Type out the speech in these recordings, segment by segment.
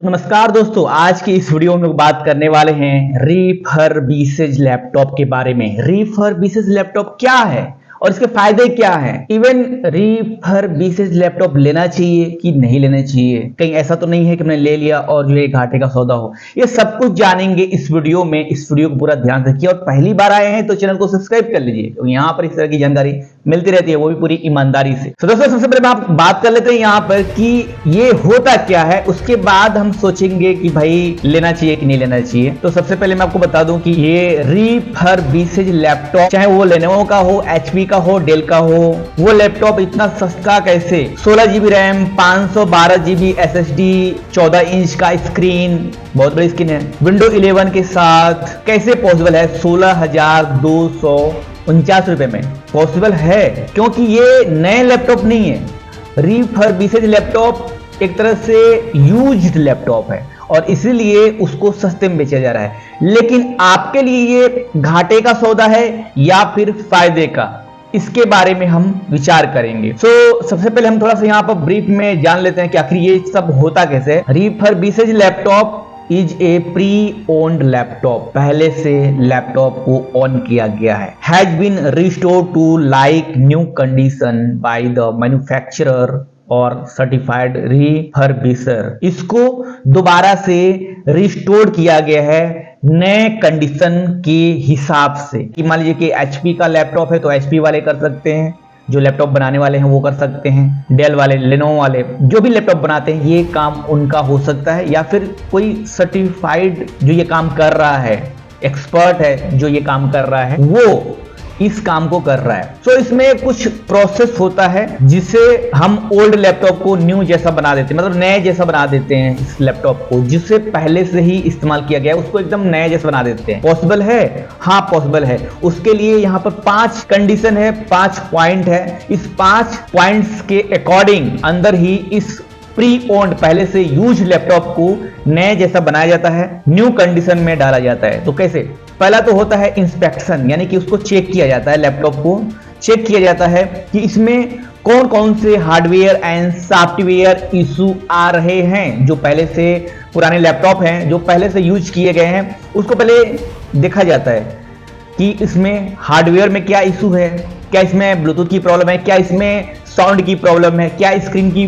नमस्कार दोस्तों, आज की इस वीडियो में बात करने वाले हैं रिफर्बिशेड लैपटॉप के बारे में। रिफर्बिशेड लैपटॉप क्या है और इसके फायदे क्या हैं? इवन रिफर्बिशेड लैपटॉप लेना चाहिए कि नहीं लेना चाहिए? कहीं ऐसा तो नहीं है कि हमने ले लिया और ये घाटे का सौदा हो? ये सब कुछ जानेंगे इस वीडियो में। इस वीडियो को पूरा ध्यान रखिए और पहली बार आए हैं तो चैनल को सब्सक्राइब कर लीजिए, तो यहाँ पर इस तरह की जानकारी मिलती रहती है, वो भी पूरी ईमानदारी से। तो दोस्तों, सबसे पहले आप बात कर लेते हैं यहाँ पर कि ये होता क्या है, उसके बाद हम सोचेंगे कि भाई लेना चाहिए कि नहीं लेना चाहिए। तो सबसे पहले मैं आपको बता दूं कि ये रिफर्बिशेड लैपटॉप, चाहे वो लेनोवो का हो, एचपी का हो, डेल का हो, वो लैपटॉप इतना सस्ता कैसे? 16 GB RAM, 512 GB SSD, 14 inch का स्क्रीन, बहुत बड़ी स्क्रीन है, विंडो 11 के साथ कैसे पॉसिबल है? 16,249 रुपए में पॉसिबल है, क्योंकि ये नए लैपटॉप नहीं है। रिफर्बिशेड लैपटॉप एक तरह से यूज्ड लैपटॉप है और इसीलिए उसको सस्ते में बेचा जा रहा है। लेकिन आपके लिए ये घाटे का सौदा है या फिर फायदे का, इसके बारे में हम विचार करेंगे। सबसे पहले हम थोड़ा सा यहाँ पर ब्रीफ में जान लेते हैं कि आखिर ये सब होता कैसे है। Refurbished laptop is a pre owned laptop, पहले से लैपटॉप को ऑन किया गया है, has been restored to like new condition by the manufacturer और सर्टिफाइड रिफर्बिशर। इसको दोबारा से रिस्टोर किया गया है नए कंडीशन के हिसाब से। कि मान लीजिए कि एचपी का लैपटॉप है तो एचपी वाले कर सकते हैं, जो लैपटॉप बनाने वाले हैं वो कर सकते हैं, डेल वाले, लेनोवो वाले, जो भी लैपटॉप बनाते हैं ये काम उनका हो सकता है, या फिर कोई सर्टिफाइड जो ये काम कर रहा है, एक्सपर्ट है जो ये काम कर रहा है, वो इस काम को कर रहा है। इसमें कुछ प्रोसेस होता है जिसे हम ओल्ड लैपटॉप को न्यू जैसा बना देते हैं, मतलब नए जैसा बना देते हैं। इस लैपटॉप को जिसे पहले से ही इस्तेमाल किया गया है उसको एकदम नए जैसा बना देते हैं। पॉसिबल है? हाँ पॉसिबल है। उसके लिए यहाँ पर 5 कंडीशन है, 5 पॉइंट है। इस 5 पॉइंट्स के अकॉर्डिंग अंदर ही इस प्री ओन्ड, पहले से यूज लैपटॉप को नए जैसा बनाया जाता है, न्यू कंडीशन में डाला जाता है। तो कैसे? पहला तो होता है इंस्पेक्शन, यानी कि उसको चेक किया जाता है, लैपटॉप को चेक किया जाता है कि इसमें कौन कौन से हार्डवेयर एंड सॉफ्टवेयर इशू आ रहे हैं। जो पहले से पुराने लैपटॉप हैं, जो पहले से यूज किए गए हैं, उसको पहले देखा जाता है कि इसमें हार्डवेयर में क्या इशू है, क्या इसमें ब्लूटूथ की प्रॉब्लम है, क्या इसमें साउंड की प्रॉब्लम है, क्या स्क्रीन की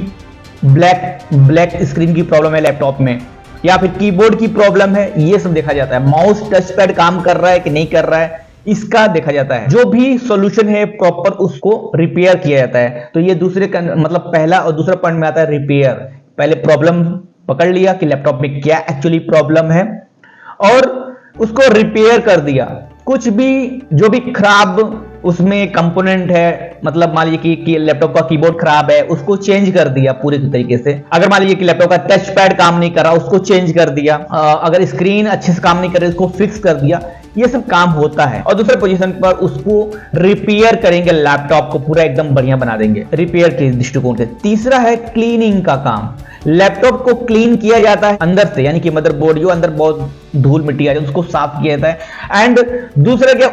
ब्लैक स्क्रीन की प्रॉब्लम है लैपटॉप में, या फिर कीबोर्ड की प्रॉब्लम है। ये सब देखा जाता है। माउस टच पैड काम कर रहा है कि नहीं कर रहा है, इसका देखा जाता है। जो भी सॉल्यूशन है प्रॉपर उसको रिपेयर किया जाता है। तो ये दूसरे मतलब पहला और दूसरा पॉइंट में आता है रिपेयर। पहले प्रॉब्लम पकड़ लिया कि लैपटॉप में क्या एक्चुअली प्रॉब्लम है और उसको रिपेयर कर दिया। कुछ भी जो भी खराब उसमें कंपोनेंट है, मतलब मान लीजिए कि लैपटॉप का कीबोर्ड खराब है, उसको चेंज कर दिया पूरे तरीके से। अगर मान लीजिए कि लैपटॉप का टच पैड काम नहीं कर रहा, उसको चेंज कर दिया। अगर स्क्रीन अच्छे से काम नहीं कर रही, उसको फिक्स कर दिया। ये सब काम होता है। और दूसरे पोजीशन पर उसको रिपेयर करेंगे, लैपटॉप को पूरा एकदम बढ़िया बना देंगे रिपेयर के दृष्टिकोण से। तीसरा है क्लीनिंग का काम। लैपटॉप को क्लीन किया जाता है अंदर से, यानी कि मदरबोर्ड जो अंदर बहुत धूल मिट्टी आ जाए उसको साफ किया जाता है। एंड दूसरा क्या,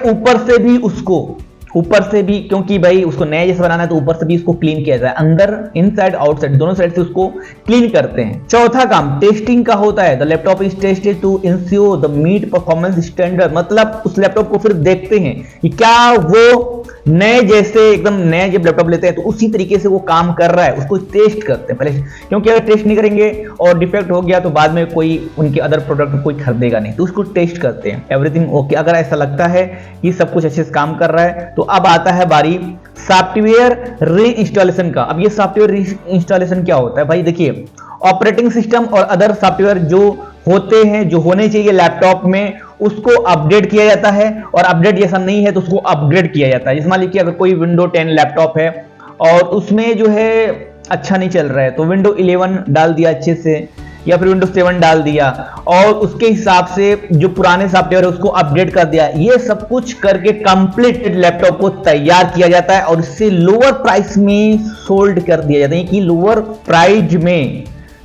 ऊपर से भी क्योंकि भाई उसको नए जैसे बनाना है तो ऊपर से भी इसको क्लीन किया जाए, अंदर, इनसाइड, आउटसाइड, दोनों साइड से उसको क्लीन करते हैं। चौथा काम टेस्टिंग का होता है। The laptop is tested to ensure the meet performance standard, मतलब उस लैपटॉप को फिर देखते हैं कि क्या वो नए जैसे, एकदम नए जब लैपटॉप लेते हैं तो उसी तरीके से वो काम कर रहा है, उसको टेस्ट करते हैं पहले, क्योंकि अगर टेस्ट नहीं करेंगे और डिफेक्ट हो गया तो बाद में कोई उनके अदर प्रोडक्ट कोई खरीदेगा नहीं, तो उसको टेस्ट करते हैं। एवरीथिंग ओके, अगर ऐसा लगता है कि सब कुछ अच्छे से काम कर रहा है तो अब आता है बारी सॉफ्टवेयर री-इंस्टॉलेशन का। अब ये सॉफ्टवेयर री-इंस्टॉलेशन क्या होता है भाई? देखिए, ऑपरेटिंग सिस्टम और अदर सॉफ्टवेयर जो होते हैं, जो होने चाहिए लैपटॉप में, उसको अपडेट किया जाता है। और अपडेट जैसा नहीं है तो उसको अपग्रेड किया जाता है। जैसे मान लीजिए अगर कोई विंडो 10 लैपटॉप है और उसमें जो है अच्छा नहीं चल रहा है तो विंडो 11 डाल दिया अच्छे से, या फिर विंडोज 7 डाल दिया और उसके हिसाब से जो पुराने सॉफ्टवेयर है उसको अपडेट कर दिया। ये सब कुछ करके कंप्लीट लैपटॉप को तैयार किया जाता है और इससे लोअर प्राइस में सोल्ड कर दिया जाता है, कि लोअर प्राइस में,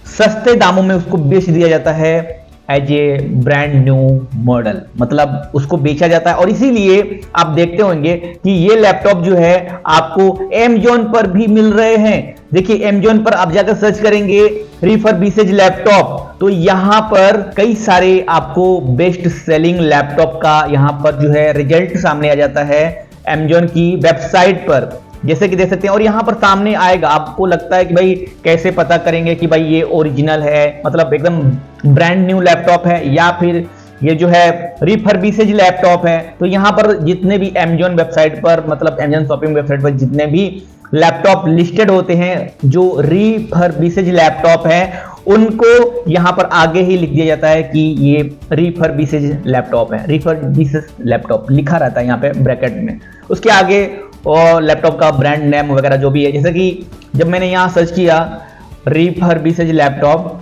सस्ते दामों में उसको बेच दिया जाता है as a brand new model, मतलब उसको बेचा जाता है। और इसीलिए आप देखते होंगे कि ये लैपटॉप जो है आपको Amazon पर भी मिल रहे हैं। देखिए Amazon पर आप जाकर सर्च करेंगे रिफर्बिशेड लैपटॉप, तो यहां पर कई सारे आपको बेस्ट सेलिंग लैपटॉप का यहां पर जो है रिजल्ट सामने आ जाता है Amazon की वेबसाइट पर, जैसे कि देख सकते हैं। और यहाँ पर सामने आएगा, आपको लगता है कि भाई कैसे पता करेंगे कि भाई ये ओरिजिनल है, मतलब एकदम ब्रांड न्यू लैपटॉप है या फिर ये जो है रिफर्बिशेड लैपटॉप है। तो यहाँ पर जितने भी Amazon वेबसाइट पर, मतलब Amazon शॉपिंग वेबसाइट पर जितने भी लैपटॉप लिस्टेड होते हैं जो रिफर्बिशेड लैपटॉप है, उनको यहाँ पर आगे ही लिख दिया जाता है कि ये रिफर्बिशेड लैपटॉप है। रिफर्बिशेड लैपटॉप लिखा रहता है यहाँ पे ब्रैकेट में, उसके आगे और लैपटॉप का ब्रांड नेम वगैरह जो भी है। जैसे कि जब मैंने यहाँ सर्च किया रिफर्बिशेड लैपटॉप,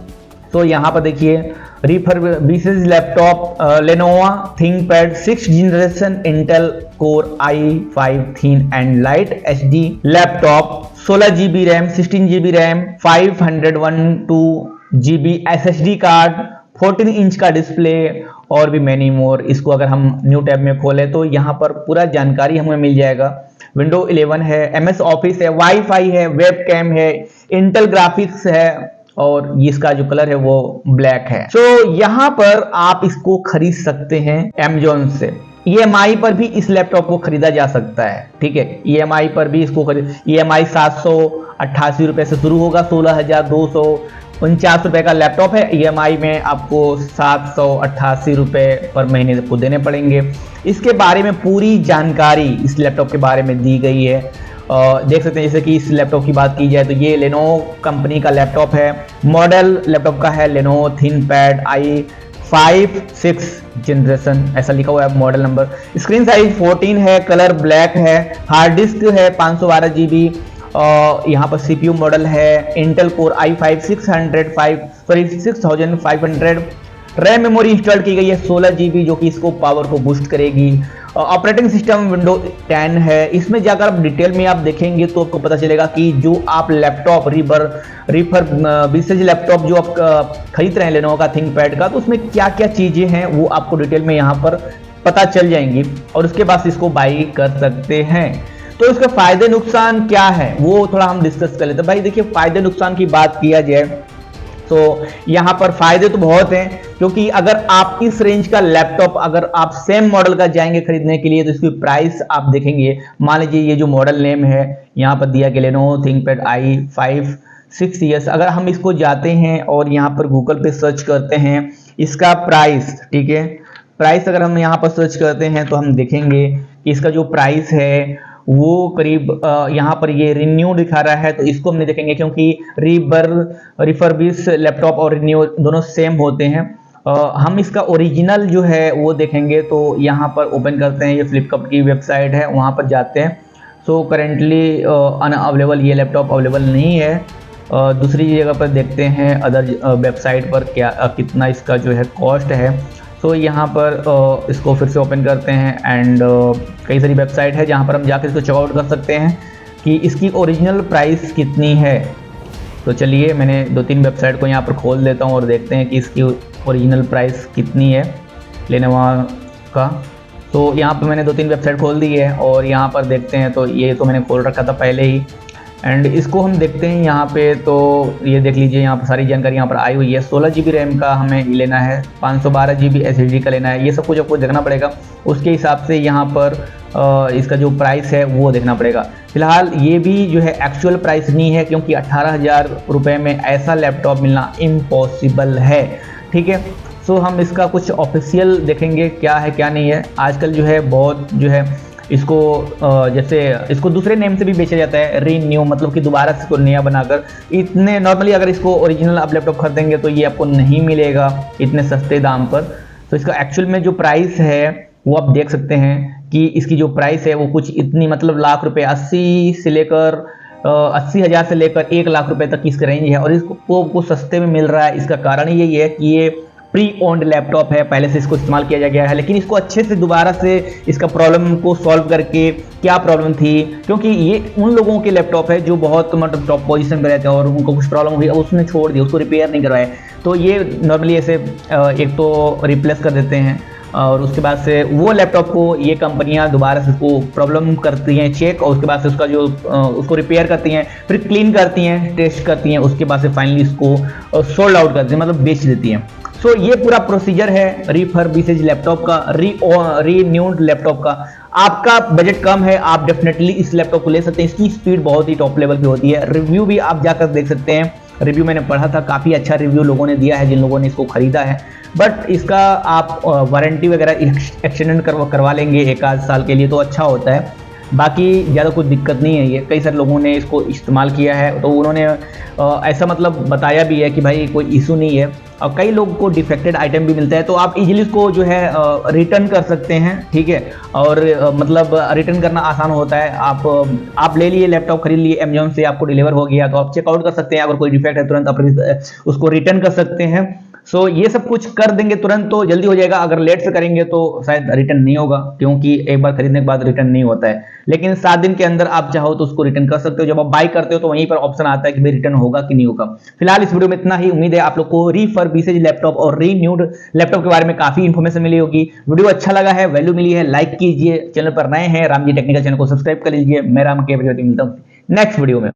तो यहाँ पर देखिए refurbished laptop Lenovo ThinkPad 6th generation Intel Core i5 thin and light HD laptop, 16 GB RAM, 16 GB RAM, 512 GB SSD card, 14 inch का डिस्प्ले और भी मैनी मोर। इसको अगर हम न्यू टैब में खोलें तो यहाँ पर पूरा जानकारी हमें मिल जाएगा। विंडो 11 है, MS ऑफिस है, वाईफाई है, वेबकैम है, इंटेल ग्राफिक्स है और इसका जो कलर है वो ब्लैक है। तो यहाँ पर आप इसको खरीद सकते हैं Amazon से। EMI पर भी इस लैपटॉप को खरीदा जा सकता है, ठीक है। EMI पर भी इसको EMI 788 रुपए से शुरू होगा, 16,249 रुपए का लैपटॉप है। EMI में आपको 788 रुपए पर महीने को देने पड़ेंगे। इसके बारे में पूरी जानकारी इस लैपटॉप के बारे में दी गई है। देख सकते हैं, जैसे कि इस लैपटॉप की बात की जाए तो ये लेनोवो कंपनी का लैपटॉप है। मॉडल लैपटॉप का है Lenovo ThinkPad i5 6th generation, ऐसा लिखा हुआ है मॉडल नंबर। स्क्रीन साइज 14 है, कलर ब्लैक है, हार्ड डिस्क है 512 GB। यहाँ पर CPU मॉडल है Intel Core i5 6500, RAM memory install की गई है 16 GB, जो कि इसको पावर को बूस्ट करेगी। ऑपरेटिंग सिस्टम विंडो 10 है। इसमें जाकर आप डिटेल में आप देखेंगे तो आपको पता चलेगा कि जो आप लैपटॉप रिफर्बिशेड लैपटॉप जो आप खरीद रहे हैं लेनोवो का थिंकपैड का, तो उसमें क्या क्या चीजें हैं वो आपको डिटेल में यहाँ पर पता चल जाएंगी और उसके बाद इसको बाई कर सकते हैं। तो इसके फायदे नुकसान क्या है वो थोड़ा हम डिस्कस कर लेते हैं। भाई देखिए, फायदे नुकसान की बात किया जाए तो यहाँ पर फायदे तो बहुत हैं, क्योंकि अगर आप इस रेंज का लैपटॉप अगर आप सेम मॉडल का जाएंगे खरीदने के लिए तो इसकी प्राइस आप देखेंगे। मान लीजिए ये जो मॉडल नेम है यहाँ पर दिया गया लेनोवो थिंकपैड i5 6S, अगर हम इसको जाते हैं और यहाँ पर गूगल पे सर्च करते हैं इसका प्राइस, ठीक है, प्राइस अगर हम यहाँ पर सर्च करते हैं तो हम देखेंगे कि इसका जो प्राइस है वो करीब यहाँ पर ये रिन्यू दिखा रहा है, तो इसको हम नहीं देखेंगे क्योंकि रिफर्बिश लैपटॉप और रिन्यू दोनों सेम होते हैं। हम इसका ओरिजिनल जो है वो देखेंगे तो यहाँ पर ओपन करते हैं, ये फ्लिपकार्ट की वेबसाइट है, वहाँ पर जाते हैं। सो करेंटली अनअवेलेबल, ये लैपटॉप अवेलेबल नहीं है। दूसरी जगह पर देखते हैं अदर वेबसाइट पर क्या कितना इसका जो है कॉस्ट है। तो यहाँ पर इसको फिर से ओपन करते हैं एंड कई सारी वेबसाइट है जहाँ पर हम जाकर इसको चेकआउट कर सकते हैं कि इसकी ओरिजिनल प्राइस कितनी है। तो चलिए मैंने 2-3 वेबसाइट को यहाँ पर खोल देता हूँ और देखते हैं कि इसकी ओरिजिनल प्राइस कितनी है लेनोवो का। तो यहाँ पर मैंने 2-3 वेबसाइट खोल दी है और यहाँ पर देखते हैं, तो ये तो मैंने खोल रखा था पहले ही एंड इसको हम देखते हैं यहाँ पे। तो ये देख लीजिए, यहाँ पर सारी जानकारी यहाँ पर आई हुई है। 16 GB रैम का हमें लेना है, 512 GB SSD का लेना है, ये सब कुछ आपको देखना पड़ेगा। उसके हिसाब से यहाँ पर इसका जो प्राइस है वो देखना पड़ेगा। फिलहाल ये भी जो है एक्चुअल प्राइस नहीं है, क्योंकि 18,000 रुपये में ऐसा लैपटॉप मिलना इम्पॉसिबल है, ठीक है। सो हम इसका कुछ ऑफिशियल देखेंगे क्या है क्या नहीं है। आजकल जो है बहुत जो है इसको जैसे इसको दूसरे नेम से भी बेचा जाता है, रीन्यू, मतलब कि दोबारा से इसको नया बनाकर। इतने नॉर्मली अगर इसको ओरिजिनल आप लैपटॉप खरीदेंगे तो ये आपको नहीं मिलेगा इतने सस्ते दाम पर। तो इसका एक्चुअल में जो प्राइस है वो आप देख सकते हैं कि इसकी जो प्राइस है वो कुछ इतनी, मतलब लाख रुपए, 80,000 से लेकर 1 लाख रुपए तक की इसका रेंज है और इसको सस्ते में मिल रहा है। इसका कारण यही है कि ये प्री ओन्ड लैपटॉप है, पहले से इसको इस्तेमाल किया जा गया है, लेकिन इसको अच्छे से दोबारा से इसका प्रॉब्लम को सॉल्व करके क्या प्रॉब्लम थी, क्योंकि ये उन लोगों के लैपटॉप है जो बहुत मतलब टॉप पोजीशन पे रहते हैं और उनको कुछ प्रॉब्लम हुई, उसने छोड़ दिया, उसको रिपेयर नहीं करवाया। तो ये नॉर्मली ऐसे एक तो रिप्लेस कर देते हैं और उसके बाद से वो लैपटॉप को ये कंपनियां दोबारा से उसको प्रॉब्लम करती हैं चेक, और उसके बाद से उसका जो उसको रिपेयर करती हैं, फिर क्लीन करती हैं, टेस्ट करती हैं, उसके बाद से फाइनली इसको सोल्ड आउट करती हैं, मतलब बेच देती हैं। सो ये पूरा प्रोसीजर है रिफर्बिशेज लैपटॉप का, रीन्यूड लैपटॉप का। आपका बजट कम है, आप डेफिनेटली इस लैपटॉप को ले सकते हैं, इसकी स्पीड बहुत ही टॉप लेवल की होती है। रिव्यू भी आप जाकर देख सकते हैं, रिव्यू मैंने पढ़ा था, काफ़ी अच्छा रिव्यू लोगों ने दिया है जिन लोगों ने इसको खरीदा है। बट इसका आप वारंटी वगैरह एक्सटेंड करवा लेंगे एक आध साल के लिए तो अच्छा होता है, बाकी ज़्यादा कुछ दिक्कत नहीं है। ये कई सारे लोगों ने इसको इस्तेमाल किया है तो उन्होंने ऐसा मतलब बताया भी है कि भाई कोई इशू नहीं है, और कई लोगों को डिफेक्टेड आइटम भी मिलता है तो आप इजीली इसको जो है रिटर्न कर सकते हैं, ठीक है। और मतलब रिटर्न करना आसान होता है। आप ले लिए लैपटॉप, खरीद लिए अमेजोन से, आपको डिलीवर हो गया तो आप चेकआउट कर सकते हैं, अगर कोई डिफेक्ट है तुरंत आप उसको रिटर्न कर सकते हैं। सो ये सब कुछ कर देंगे तुरंत तो जल्दी हो जाएगा, अगर लेट से करेंगे तो शायद रिटर्न नहीं होगा, क्योंकि एक बार खरीदने के बाद रिटर्न नहीं होता है। लेकिन 7 दिन के अंदर आप चाहो तो उसको रिटर्न कर सकते हो। जब आप बाय करते हो तो वहीं पर ऑप्शन आता है कि भाई रिटर्न होगा कि नहीं होगा। फिलहाल इस वीडियो में इतना ही। उम्मीद है आप लोग को रिफर्बिशेज लैपटॉप और रीन्यूड लैपटॉप के बारे में काफी इंफॉर्मेशन मिली होगी। वीडियो अच्छा लगा है, वैल्यू मिली है, लाइक कीजिए। चैनल पर नए हैं रामजी टेक्निकल चैनल को सब्सक्राइब कर लीजिए। मैं राम के मिलता हूँ नेक्स्ट वीडियो में।